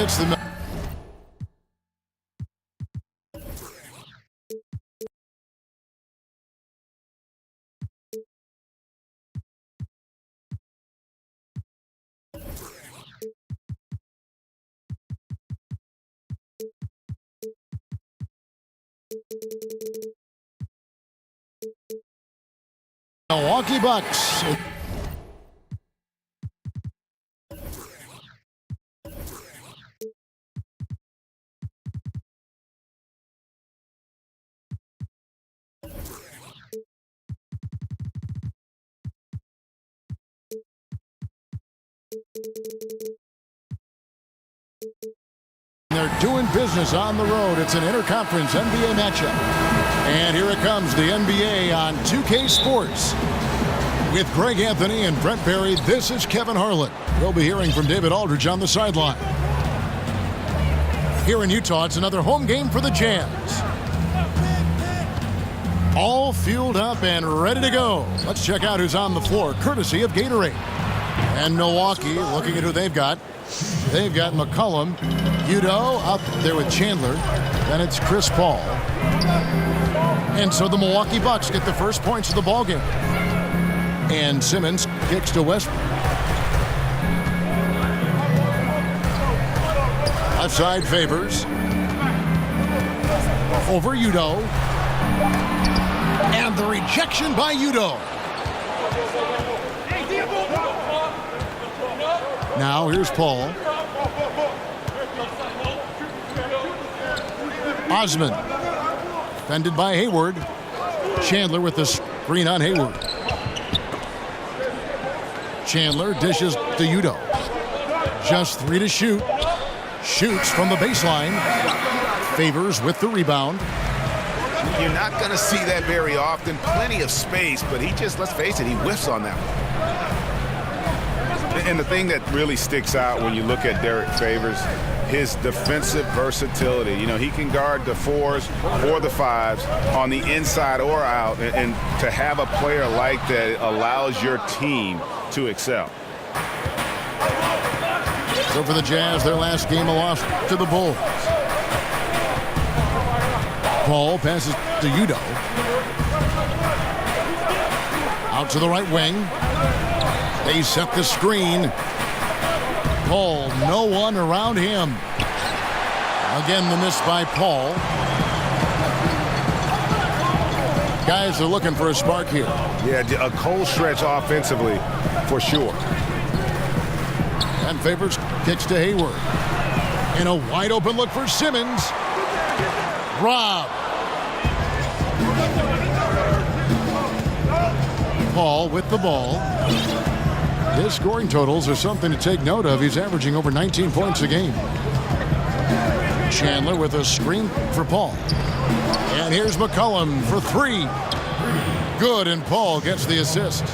hits the... Milwaukee Bucks. They're doing business on the road. It's an interconference NBA matchup. And here it comes, the NBA on 2K Sports. With Greg Anthony and Brent Barry, this is Kevin Harlan. We'll be hearing from David Aldridge on the sideline. Here in Utah, it's another home game for the Jazz. All fueled up and ready to go. Let's check out who's on the floor, courtesy of Gatorade. And Milwaukee, looking at who they've got. They've got McCollum, UTAH up there with Chandler. Then it's Chris Paul. And so the Milwaukee Bucks get the first points of the ballgame. And Simmons kicks to Westbrook. Left side Favors. Over UTAH. And the rejection by UTAH. Now here's Paul. Osman. Defended by Hayward. Chandler with the screen on Hayward. Chandler dishes to UTAH. Just 3 to shoot. Shoots from the baseline. Favors with the rebound. You're not going to see that very often. Plenty of space, but he just, let's face it, he whiffs on that one. And the thing that really sticks out when you look at Derek Favors, his defensive versatility. You know, he can guard the 4s or the 5s on the inside or out. And to have a player like that allows your team to excel. So for the Jazz, their last game a loss to the Bulls. Paul passes to UTAH. Out to the right wing. They set the screen. Paul, no one around him. Again, the miss by Paul. Guys are looking for a spark here. Yeah, a cold stretch offensively, for sure. And Favors kicks to Hayward. And a wide open look for Simmons. Rob. Paul with the ball. His scoring totals are something to take note of. He's averaging over 19 points a game. Chandler with a screen for Paul. And here's McCollum for 3. Good, and Paul gets the assist.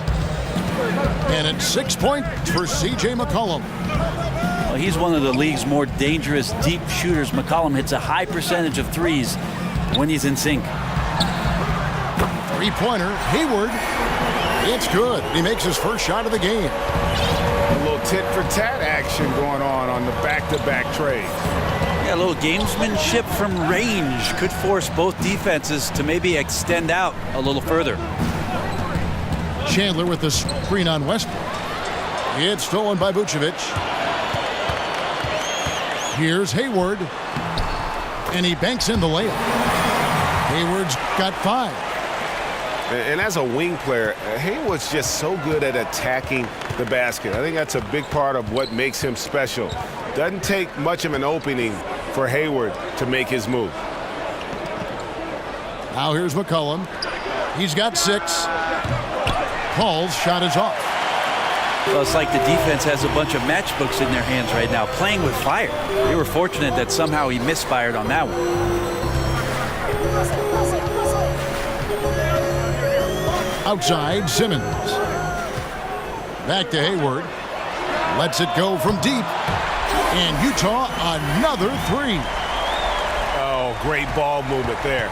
And it's 6 points for C.J. McCollum. Well, he's one of the league's more dangerous deep shooters. McCollum hits a high percentage of threes when he's in sync. Three-pointer, Hayward. It's good. He makes his first shot of the game. A little tit-for-tat action going on the back-to-back trade. Yeah, a little gamesmanship from range could force both defenses to maybe extend out a little further. Chandler with the screen on Westbrook. It's stolen by Vucevic. Here's Hayward. And he banks in the layup. Hayward's got 5. And as a wing player, Hayward's just so good at attacking the basket. I think that's a big part of what makes him special. Doesn't take much of an opening for Hayward to make his move. Now here's McCollum. He's got 6. Paul's shot is off. Well, it's like the defense has a bunch of matchbooks in their hands right now, playing with fire. They were fortunate that somehow he misfired on that one. Outside, Simmons. Back to Hayward. Lets it go from deep. And UTAH another 3. Oh, great ball movement there.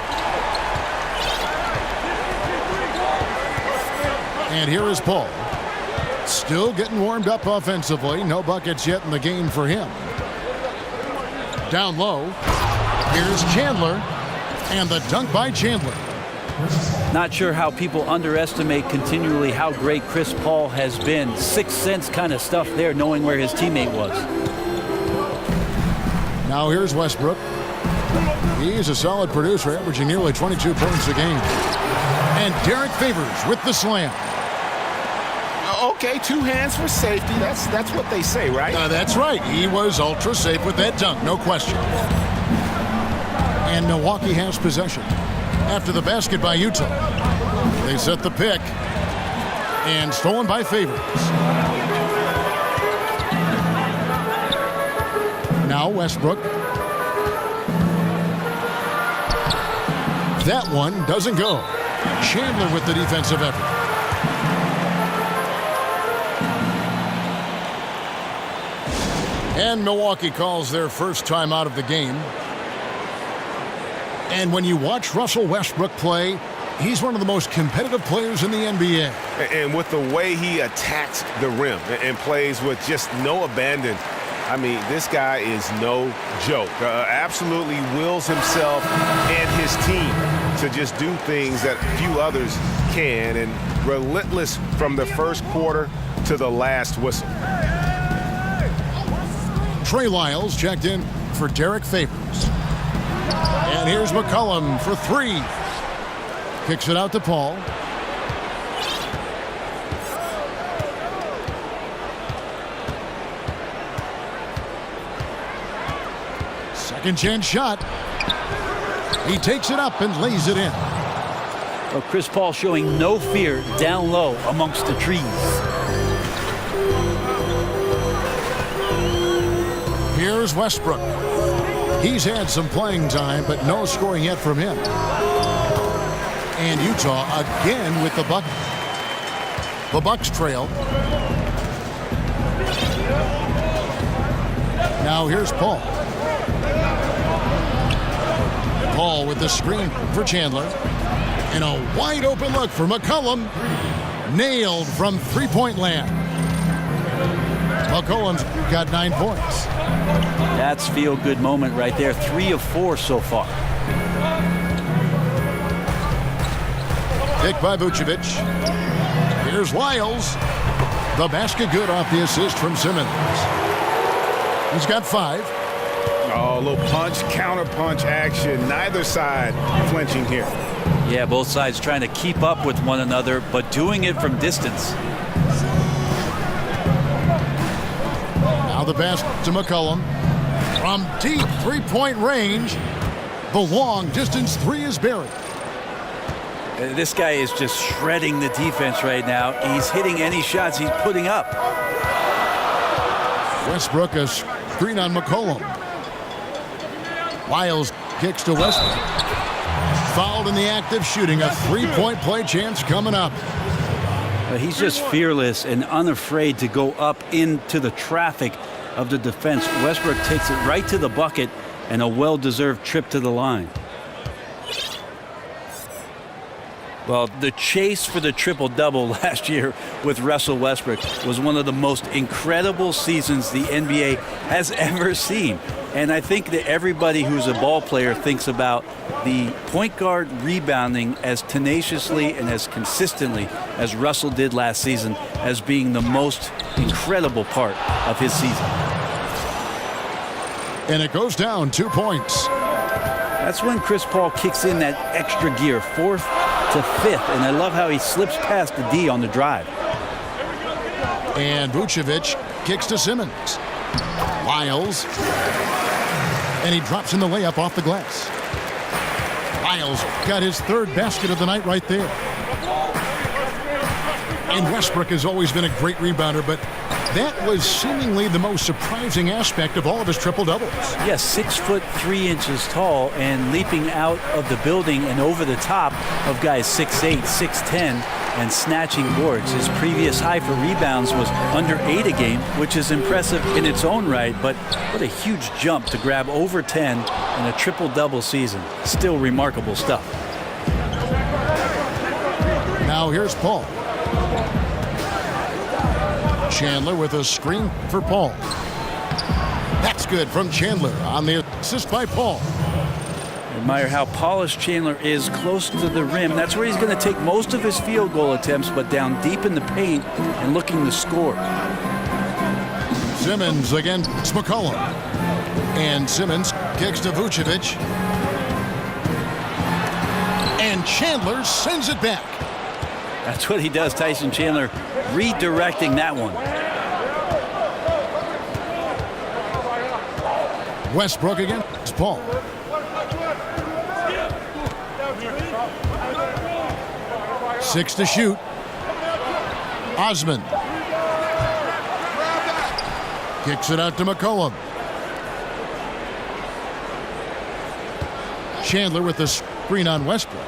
And here is Paul. Still getting warmed up offensively. No buckets yet in the game for him. Down low. Here's Chandler. And the dunk by Chandler. Not sure how people underestimate continually how great Chris Paul has been. Sixth sense kind of stuff there, knowing where his teammate was. Now here's Westbrook. He's a solid producer, averaging nearly 22 points a game. And Derek Favors with the slam. Okay, 2 hands for safety. That's what they say, right? That's right. He was ultra safe with that dunk, no question. And Milwaukee has possession. After the basket by Utah. They set the pick. And stolen by Favors. Now Westbrook. That one doesn't go. Chandler with the defensive effort. And Milwaukee calls their first time out of the game. And when you watch Russell Westbrook play, he's one of the most competitive players in the NBA. And with the way he attacks the rim and plays with just no abandon, I mean, this guy is no joke. Absolutely wills himself and his team to just do things that few others can, and relentless from the first quarter to the last whistle. Trey Lyles checked in for Derek Favors. And here's McCollum for 3. Kicks it out to Paul. Second chance shot. He takes it up and lays it in. Well, Chris Paul showing no fear down low amongst the trees. Here's Westbrook. He's had some playing time, but no scoring yet from him. And Utah again with the bucket. The Bucks trail. Now here's Paul. Paul with the screen for Chandler. And a wide open look for McCollum. Nailed from three-point land. McCollum's got 9 points. That's feel-good moment right there. 3 of 4 so far. Pick by Vucevic. Here's Lyles. The basket good off the assist from Simmons. He's got 5. Oh, a little punch, counter punch action. Neither side flinching here. Yeah, both sides trying to keep up with one another, but doing it from distance. Now the pass to McCollum. From deep three-point range. The long distance 3 is buried. This guy is just shredding the defense right now. He's hitting any shots he's putting up. Westbrook a screen on McCollum. Lyles kicks to Westbrook. Fouled in the act of shooting. A 3-point play chance coming up. He's just fearless and unafraid to go up into the traffic of the defense. Westbrook takes it right to the bucket and a well-deserved trip to the line. Well, the chase for the triple-double last year with Russell Westbrook was one of the most incredible seasons the NBA has ever seen. And I think that everybody who's a ball player thinks about the point guard rebounding as tenaciously and as consistently as Russell did last season as being the most incredible part of his season. And it goes down 2 points. That's when Chris Paul kicks in that extra gear, 4th to 5th, and I love how he slips past the D on the drive. And Vucevic kicks to Simmons. Lyles. And he drops in the layup off the glass. Lyles got his 3rd basket of the night right there. And Westbrook has always been a great rebounder, but that was seemingly the most surprising aspect of all of his triple-doubles. Yes, 6 foot 3 inches tall and leaping out of the building and over the top of guys 6'8", 6'10", and snatching boards. His previous high for rebounds was under 8 a game, which is impressive in its own right, but what a huge jump to grab over 10 in a triple-double season. Still remarkable stuff. Now here's Paul. Chandler with a screen for Paul. That's That's good from Chandler on the assist by Paul. Admire how polished Chandler is close to the rim. That's where he's going to take most of his field goal attempts, but down deep in the paint and looking to score. Simmons against McCollum. And Simmons kicks to Vucevic. And Chandler sends it back. That's what he does, Tyson Chandler, redirecting that one. Westbrook against Paul. Six to shoot. Osman kicks it out to McCollum. Chandler with the screen on Westbrook.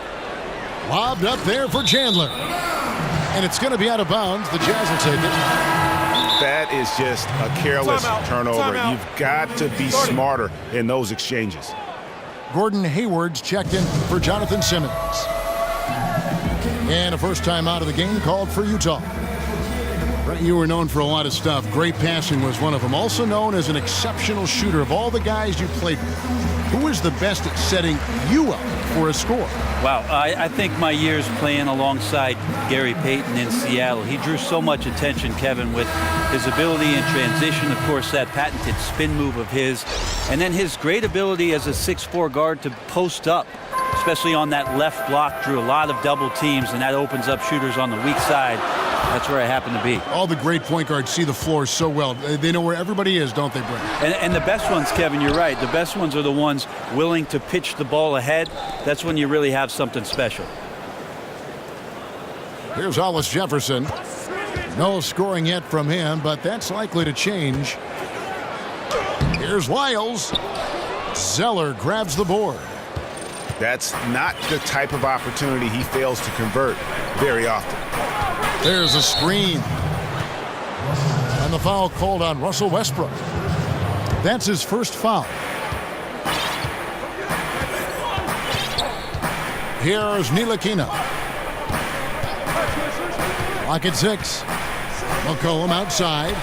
Lobbed up there for Chandler. And it's going to be out of bounds. The Jazz will take it. That is just a careless turnover. You've got to be smarter in those exchanges. Gordon Hayward's checked in for Jonathan Simmons. And a first time out of the game called for Utah. Right, you were known for a lot of stuff. Great passing was one of them. Also known as an exceptional shooter. Of all the guys you played with, who is the best at setting you up for a score? Wow, I think my years playing alongside Gary Payton in Seattle, he drew so much attention, Kevin, with his ability in transition, of course, that patented spin move of his, and then his great ability as a 6'4" guard to post up, especially on that left block, drew a lot of double teams, and that opens up shooters on the weak side. That's where I happen to be. All the great point guards see the floor so well. They know where everybody is, don't they, Brent? And the best ones, Kevin, you're right. The best ones are the ones willing to pitch the ball ahead. That's when you really have something special. Here's Hollis Jefferson. No scoring yet from him, but that's likely to change. Here's Lyles. Zeller grabs the board. That's not the type of opportunity he fails to convert very often. There's a screen. And the foul called on Russell Westbrook. That's his first foul. Here's Ntilikina. Lock at 6. McCollum outside.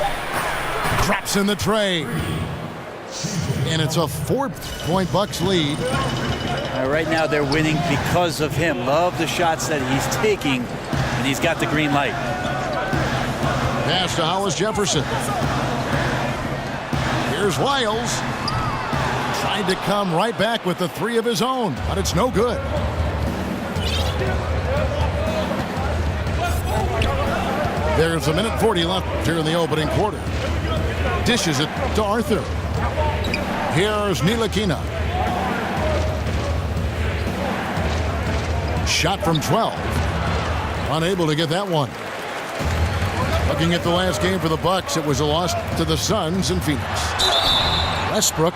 Traps in the tray. And it's a 4-point Bucks lead. Right now they're winning because of him. Love the shots that he's taking, and he's got the green light. Pass to Hollis Jefferson. Here's Lyles. Tried to come right back with the three of his own, but it's no good. There's 1:40 left here in the opening quarter. Dishes it to Arthur. Here's Ntilikina. Shot from 12. Unable to get that one. Looking at the last game for the Bucks, it was a loss to the Suns in Phoenix. Westbrook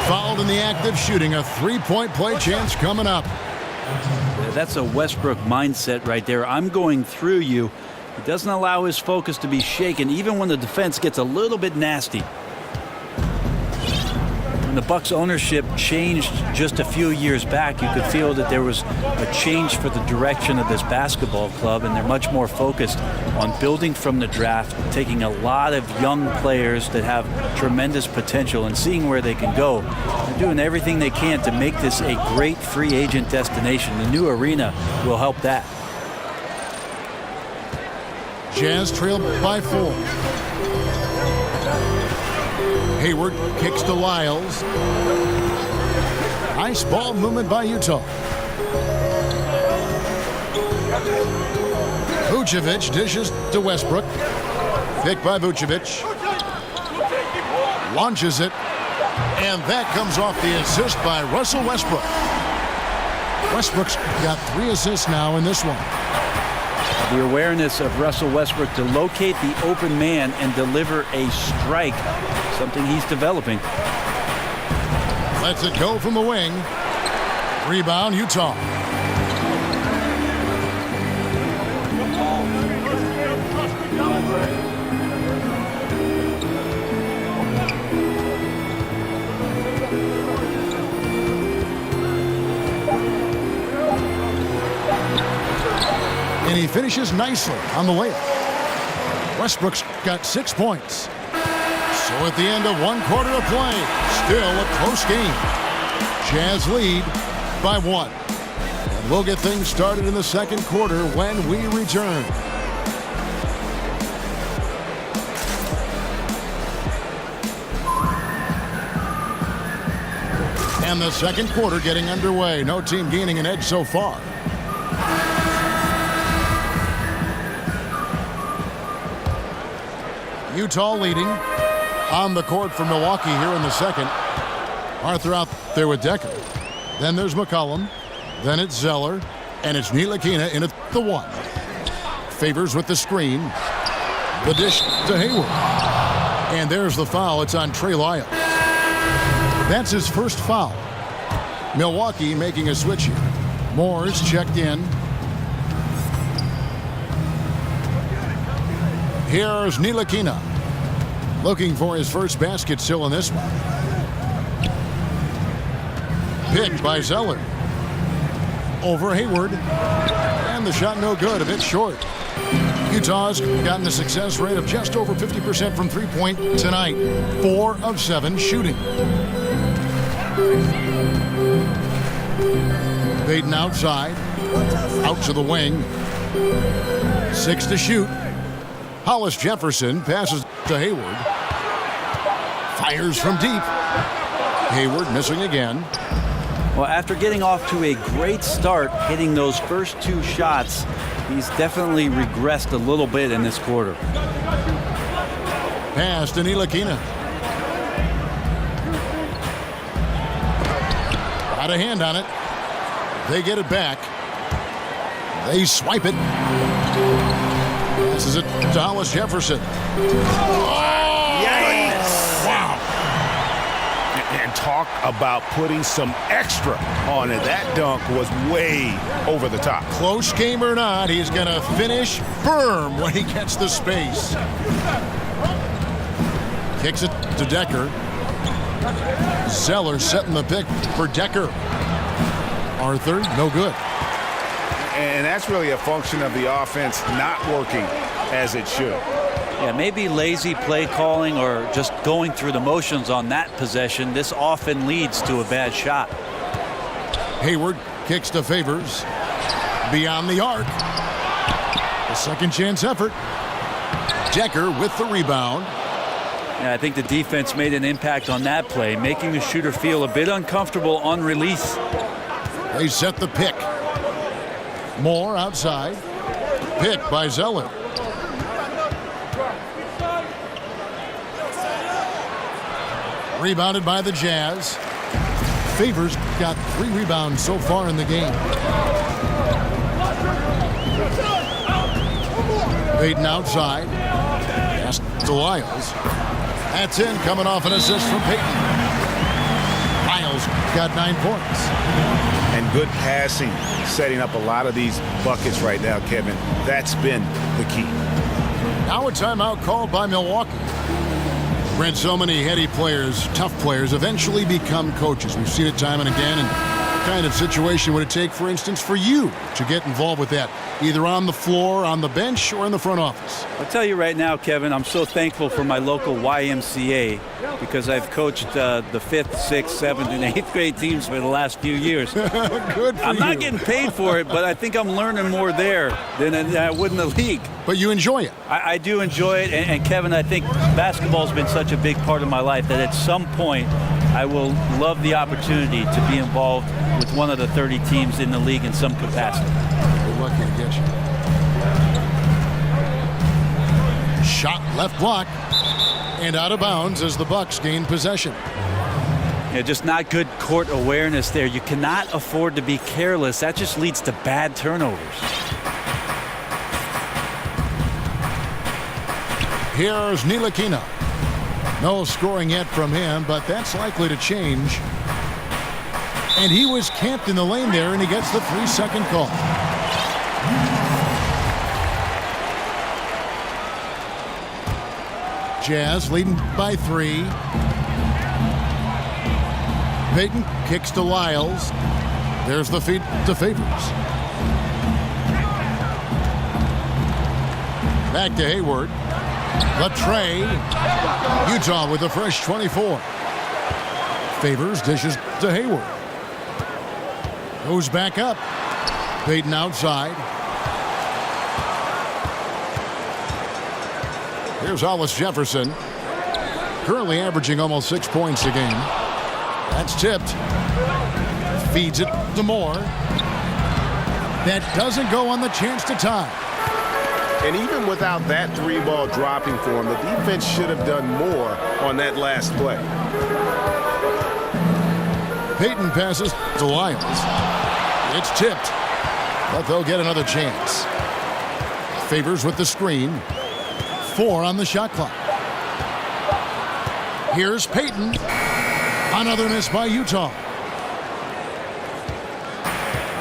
fouled in the act of shooting. A three-point play chance coming up. That's a Westbrook mindset right there. I'm going through you. It doesn't allow his focus to be shaken, even when the defense gets a little bit nasty. When the Bucks ownership changed just a few years back, you could feel that there was a change for the direction of this basketball club, and they're much more focused on building from the draft, taking a lot of young players that have tremendous potential and seeing where they can go. They're doing everything they can to make this a great free agent destination. The new arena will help that. Jazz trailed by 4. Hayward kicks to Lyles. Nice ball movement by Utah. Vucevic dishes to Westbrook. Picked by Vucevic. Launches it. And that comes off the assist by Russell Westbrook. Westbrook's got 3 assists now in this one. The awareness of Russell Westbrook to locate the open man and deliver a strike, something he's developing. Lets it go from the wing. Rebound, Utah. And he finishes nicely on the layup. Westbrook's got 6 points. So at the end of 1 quarter of play, still a close game. Jazz lead by 1. And we'll get things started in the second quarter when we return. And the second quarter getting underway. No team gaining an edge so far. Utah leading on the court for Milwaukee here in the second. Arthur out there with Decker. Then there's McCollum. Then it's Zeller. And it's Ntilikina in at the 1. Favors with the screen. The dish to Hayward. And there's the foul. It's on Trey Lyles. That's his first foul. Milwaukee making a switch here. Moore's checked in. Here's Ntilikina. Looking for his first basket still in this one. Picked by Zeller. Over Hayward. And the shot no good, a bit short. Utah's gotten a success rate of just over 50% from three-point tonight. 4 of 7 shooting. Baden outside. Out to the wing. 6 to shoot. Hollis Jefferson passes to Hayward. Fires from deep. Hayward missing again. Well, after getting off to a great start, hitting those first 2 shots, he's definitely regressed a little bit in this quarter. Pass to Ntilikina. Got a hand on it. They get it back. They swipe it. Passes it to Hollis Jefferson. Yes! Wow. And talk about putting some extra on it. That dunk was way over the top. Close game or not, he's going to finish firm when he gets the space. Kicks it to Decker. Zeller setting the pick for Decker. Arthur, no good. And that's really a function of the offense not working as it should. Yeah, maybe lazy play calling or just going through the motions on that possession. This often leads to a bad shot. Hayward kicks to Favors. Beyond the arc. A second chance effort. Decker with the rebound. Yeah, I think the defense made an impact on that play, making the shooter feel a bit uncomfortable on release. They set the pick. Moore outside. Pick by Zeller. Rebounded by the Jazz. Favors got 3 rebounds so far in the game. Baden outside. Pass to Lyles. That's in, coming off an assist from Payton. Lyles got 9 points. And good passing, setting up a lot of these buckets right now, Kevin. That's been the key. Now a timeout called by Milwaukee. Brent, so many heady players, tough players, eventually become coaches. We've seen it time and again. And what kind of situation would it take, for instance, for you to get involved with that? Either on the floor, on the bench, or in the front office? I'll tell you right now, Kevin, I'm so thankful for my local YMCA because I've coached the 5th, 6th, 7th, and 8th grade teams for the last few years. Good for I'm you. not getting paid for it, but I think I'm learning more there than I would in the league. But you enjoy it. I do enjoy it, and Kevin, I think basketball's been such a big part of my life that at some point I will love the opportunity to be involved with one of the 30 teams in the league in some capacity. We're lucky to get you. Shot left block and out of bounds as the Bucks gain possession. Yeah, just not good court awareness there. You cannot afford to be careless. That just leads to bad turnovers. Here's Ntilikina. No scoring yet from him, but that's likely to change. And he was camped in the lane there, and he gets the 3-second call. Jazz leading by 3. Payton kicks to Lyles. There's the feed to Favors. Back to Hayward. Latray. Utah with a fresh 24. Favors dishes to Hayward. Goes back up. Payton outside. Here's Hollis Jefferson. Currently averaging almost 6 points a game. That's tipped. Feeds it to Moore. That doesn't go on the chance to tie. And even without that three-ball dropping for him, the defense should have done more on that last play. Payton passes to Lyles. It's tipped, but they'll get another chance. Favors with the screen. 4 on the shot clock. Here's Payton. Another miss by Utah.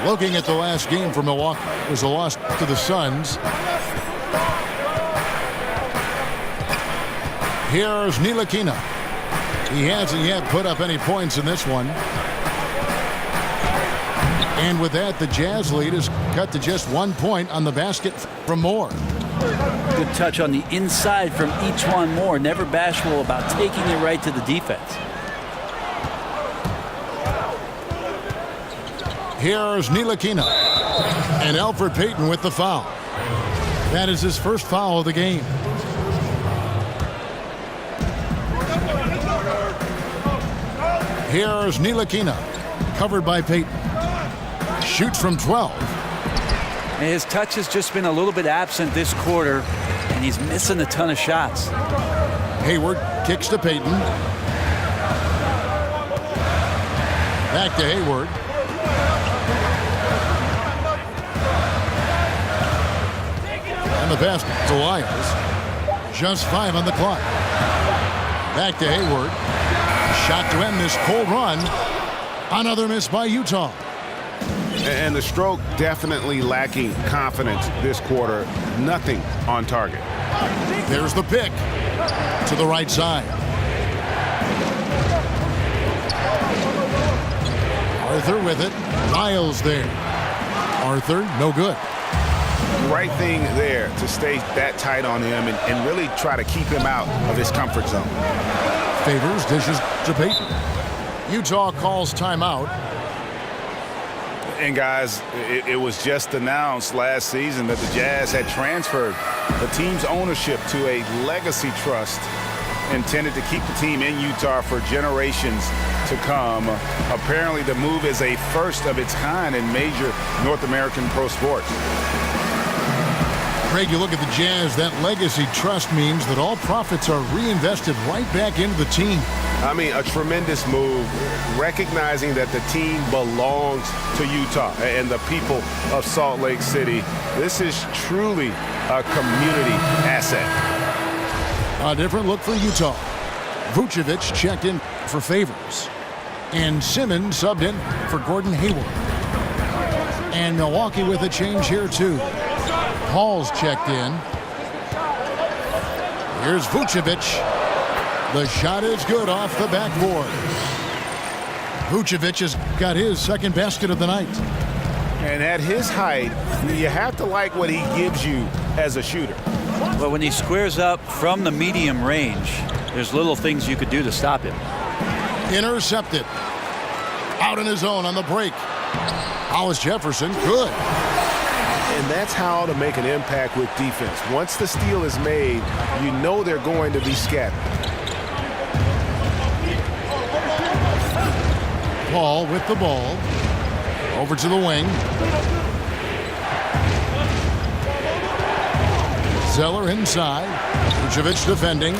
Looking at the last game for Milwaukee, it was a loss to the Suns. Here's Ntilikina. He hasn't yet put up any points in this one. And with that, the Jazz lead is cut to just 1 point on the basket from Moore. Good touch on the inside from each one. Moore never bashful about taking it right to the defense. Here's Ntilikina. And Elfrid Payton with the foul. That is his first foul of the game. Here's Ntilikina. Covered by Payton. Shoots from 12. And his touch has just been a little bit absent this quarter, and he's missing a ton of shots. Hayward kicks to Payton. Back to Hayward. And the pass to Lyles. Just 5 on the clock. Back to Hayward. Shot to end this cold run. Another miss by Utah. And the stroke definitely lacking confidence this quarter. Nothing on target. There's the pick to the right side. Arthur with it. Lyles there. Arthur, no good. Right thing there to stay that tight on him and really try to keep him out of his comfort zone. Favors dishes to Payton. Utah calls timeout. And guys, it was just announced last season that the Jazz had transferred the team's ownership to a legacy trust intended to keep the team in Utah for generations to come. Apparently, the move is a first of its kind in major North American pro sports. Greg, you look at the Jazz, that legacy trust means that all profits are reinvested right back into the team. I mean, a tremendous move, recognizing that the team belongs to Utah and the people of Salt Lake City. This is truly a community asset. A different look for Utah. Vucevic checked in for Favors. And Simmons subbed in for Gordon Hayward. And Milwaukee with a change here, too. Hall's checked in. Here's Vucevic. The shot is good off the backboard. Vucevic has got his second basket of the night. And at his height, you have to like what he gives you as a shooter. But when he squares up from the medium range, there's little things you could do to stop him. Intercepted. Out in his own on the break. Hollis Jefferson, good. And that's how to make an impact with defense. Once the steal is made, you know they're going to be scattered. Paul with the ball. Over to the wing. Zeller inside. Vucevic defending.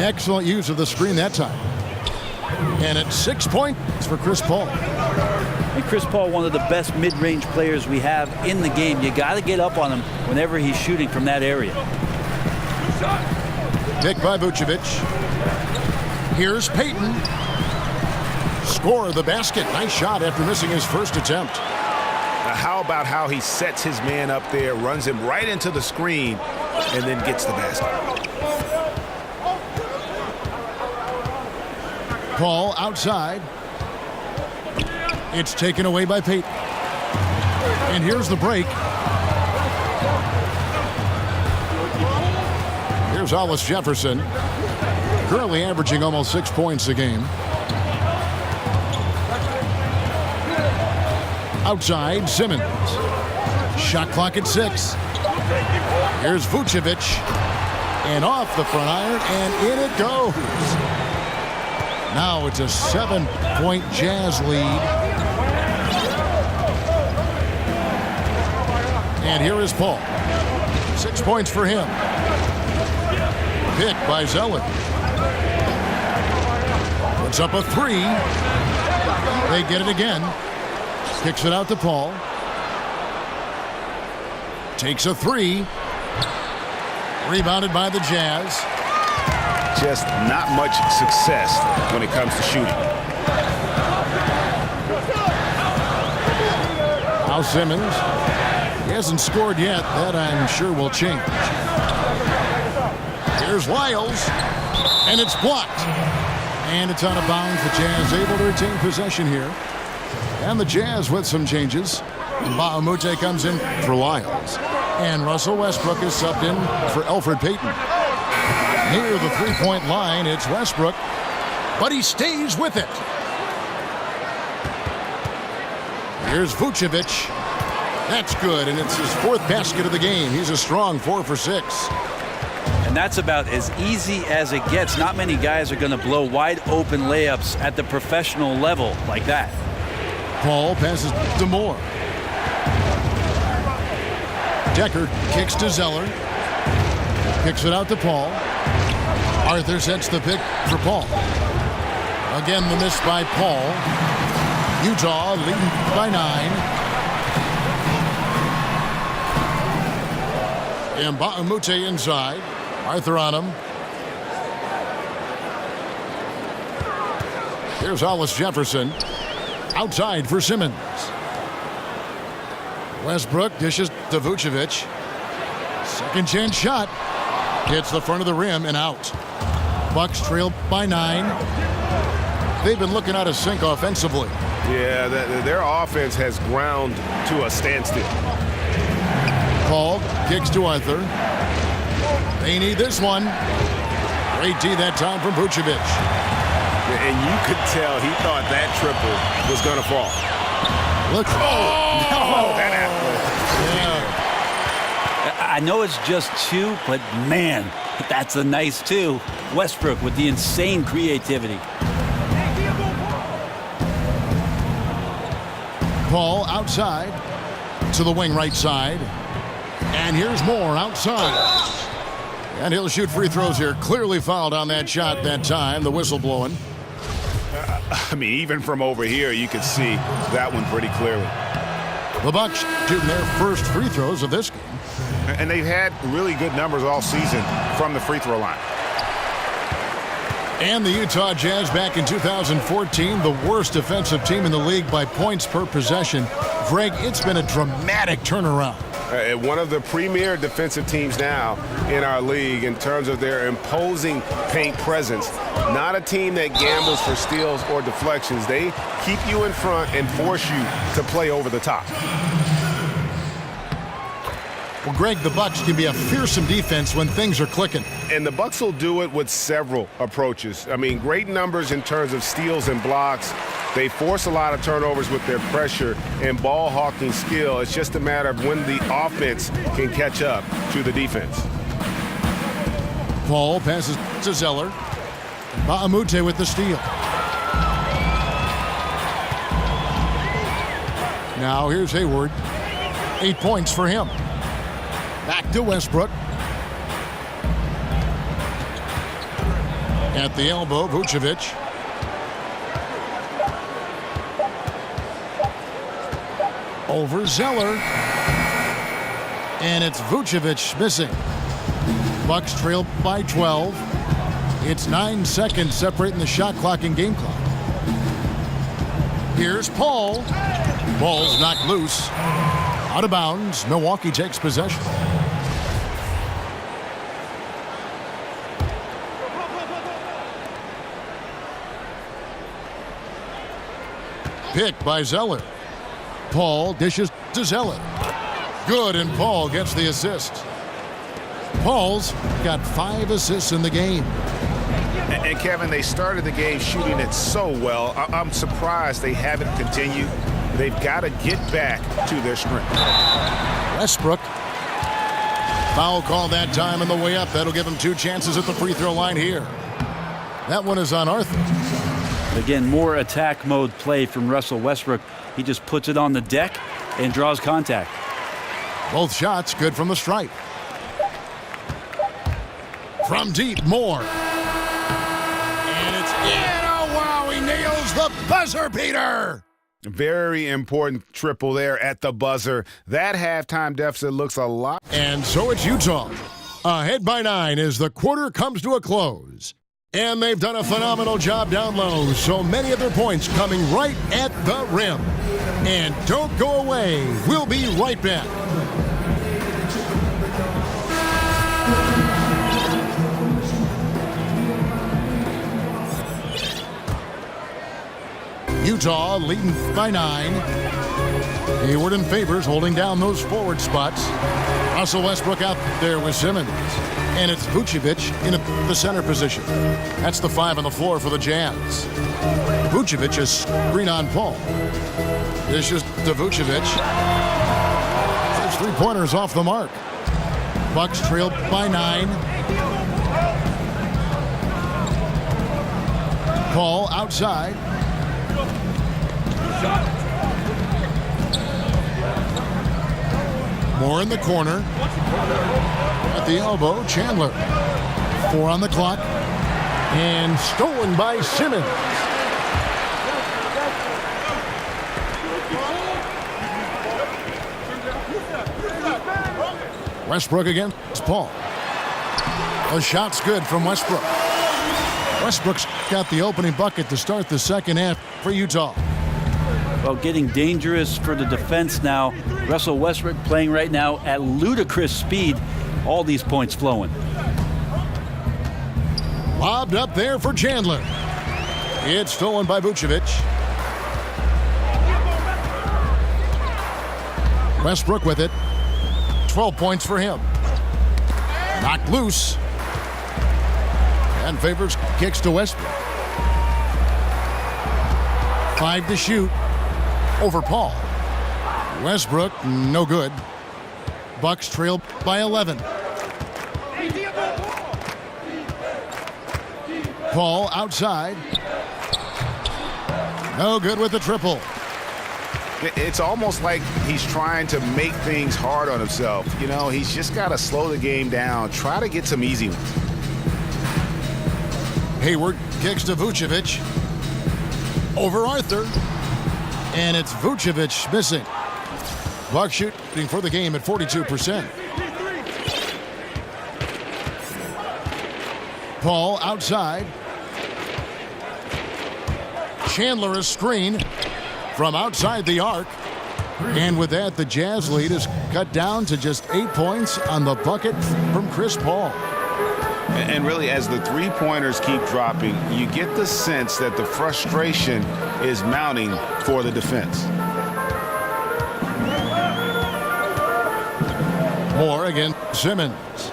Excellent use of the screen that time. And it's 6 points for Chris Paul. And Chris Paul, one of the best mid-range players we have in the game. You got to get up on him whenever he's shooting from that area. Pick by Vucevic. Here's Payton. Score of the basket. Nice shot after missing his first attempt. Now, how about how he sets his man up there, runs him right into the screen, and then gets the basket. Paul outside. It's taken away by Payton. And here's the break. Here's Hollis Jefferson, currently averaging almost 6 points a game. Outside, Simmons. Shot clock at 6. Here's Vucevic. And off the front iron, and in it goes. Now it's a 7-point Jazz lead. And here is Paul. 6 points for him. Pick by Zeller. Puts up a 3. They get it again. Kicks it out to Paul. Takes a 3. Rebounded by the Jazz. Just not much success when it comes to shooting. Now Simmons. He hasn't scored yet. That I'm sure will change. Here's Lyles. And it's blocked. And it's out of bounds. The Jazz able to retain possession here. And the Jazz with some changes. Bahamute comes in for Lyles. And Russell Westbrook is subbed in for Elfrid Payton. Near the three-point line, it's Westbrook, but he stays with it. Here's Vucevic. That's good, and it's his 4th basket of the game. He's a strong 4 for 6. And that's about as easy as it gets. Not many guys are going to blow wide open layups at the professional level like that. Paul passes to Moore. Decker kicks to Zeller. Kicks it out to Paul. Arthur sets the pick for Paul. Again, the miss by Paul. Utah leading by 9. And Bahamute inside. Arthur on him. Here's Hollis Jefferson. Outside for Simmons. Westbrook dishes to Vucevic. Second chance shot. Hits the front of the rim and out. Bucks trail by 9. They've been looking out of sync offensively. Yeah, their offense has ground to a standstill. Paul kicks to Arthur. They need this one. Great D that time from Vucevic. And you could tell he thought that triple was going to fall. Look. Oh, that happened. I know it's just 2, but man, that's a nice 2. Westbrook with the insane creativity. Paul outside to the wing right side. And here's Moore outside. And he'll shoot free throws here. Clearly fouled on that shot that time. The whistle blowing. I mean, even from over here, you could see that one pretty clearly. The Bucks shooting their first free throws of this game. And they've had really good numbers all season from the free throw line. And the Utah Jazz back in 2014, the worst defensive team in the league by points per possession. Greg, it's been a dramatic turnaround. One of the premier defensive teams now in our league in terms of their imposing paint presence. Not a team that gambles for steals or deflections. They keep you in front and force you to play over the top. Well, Greg, the Bucks can be a fearsome defense when things are clicking. And the Bucks will do it with several approaches. I mean, great numbers in terms of steals and blocks. They force a lot of turnovers with their pressure and ball hawking skill. It's just a matter of when the offense can catch up to the defense. Paul passes to Zeller. Bahamute with the steal. Now here's Hayward. 8 points for him. Back to Westbrook. At the elbow, Vucevic. Over Zeller. And it's Vucevic missing. Bucks trail by 12. It's 9 seconds separating the shot clock and game clock. Here's Paul. Ball's knocked loose. Out of bounds. Milwaukee takes possession. Pick by Zeller. Paul dishes to Zeller. Good, and Paul gets the assist. Paul's got 5 assists in the game. And Kevin, they started the game shooting it so well. I'm surprised they haven't continued. They've got to get back to their strength. Westbrook. Foul call that time on the way up. That'll give him 2 chances at the free throw line here. That one is on Arthur. Again, more attack mode play from Russell Westbrook. He just puts it on the deck and draws contact. Both shots good from the stripe. From deep, Moore. And it's in. Oh, wow, he nails the buzzer beater. Very important triple there at the buzzer. That halftime deficit looks a lot. And so it's Utah. Ahead by 9 as the quarter comes to a close. And they've done a phenomenal job down low. So many of their points coming right at the rim. And don't go away. We'll be right back. Utah leading by 9. Hayward and Favors holding down those forward spots. Russell Westbrook out there with Simmons. And it's Vucevic in the center position. That's the 5 on the floor for the Jazz. Vucevic is screen on Paul. Dishes to Vucevic. There's 3-pointers off the mark. Bucks trail by 9. Paul outside. Moore in the corner. At the elbow, Chandler. 4 on the clock. And stolen by Simmons. Westbrook against Paul. The shot's good from Westbrook. Westbrook's got the opening bucket to start the second half for Utah. Well, getting dangerous for the defense now. Russell Westbrook playing right now at ludicrous speed. All these points flowing. Lobbed up there for Chandler. It's stolen by Vucevic. Westbrook with it. 12 points for him. Knocked loose. And Favors kicks to Westbrook. 5 to shoot. Over Paul. Westbrook, no good. Bucks trail by 11. Paul outside. No good with the triple. It's almost like he's trying to make things hard on himself. You know, he's just got to slow the game down. Try to get some easy ones. Hayward kicks to Vucevic. Over Arthur. And it's Vucevic missing. Bucks shooting for the game at 42%. Paul outside. Chandler a screen from outside the arc. And with that, the Jazz lead is cut down to just 8 points on the bucket from Chris Paul. And really, as the three-pointers keep dropping, you get the sense that the frustration is mounting for the defense. Moore against Simmons.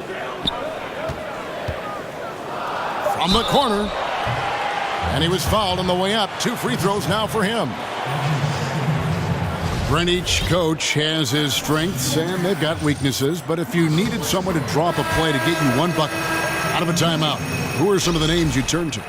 From the corner. And he was fouled on the way up. 2 free throws now for him. Brent, each coach has his strengths and they've got weaknesses. But if you needed someone to drop a play to get you 1 bucket out of a timeout, who are some of the names you turn to?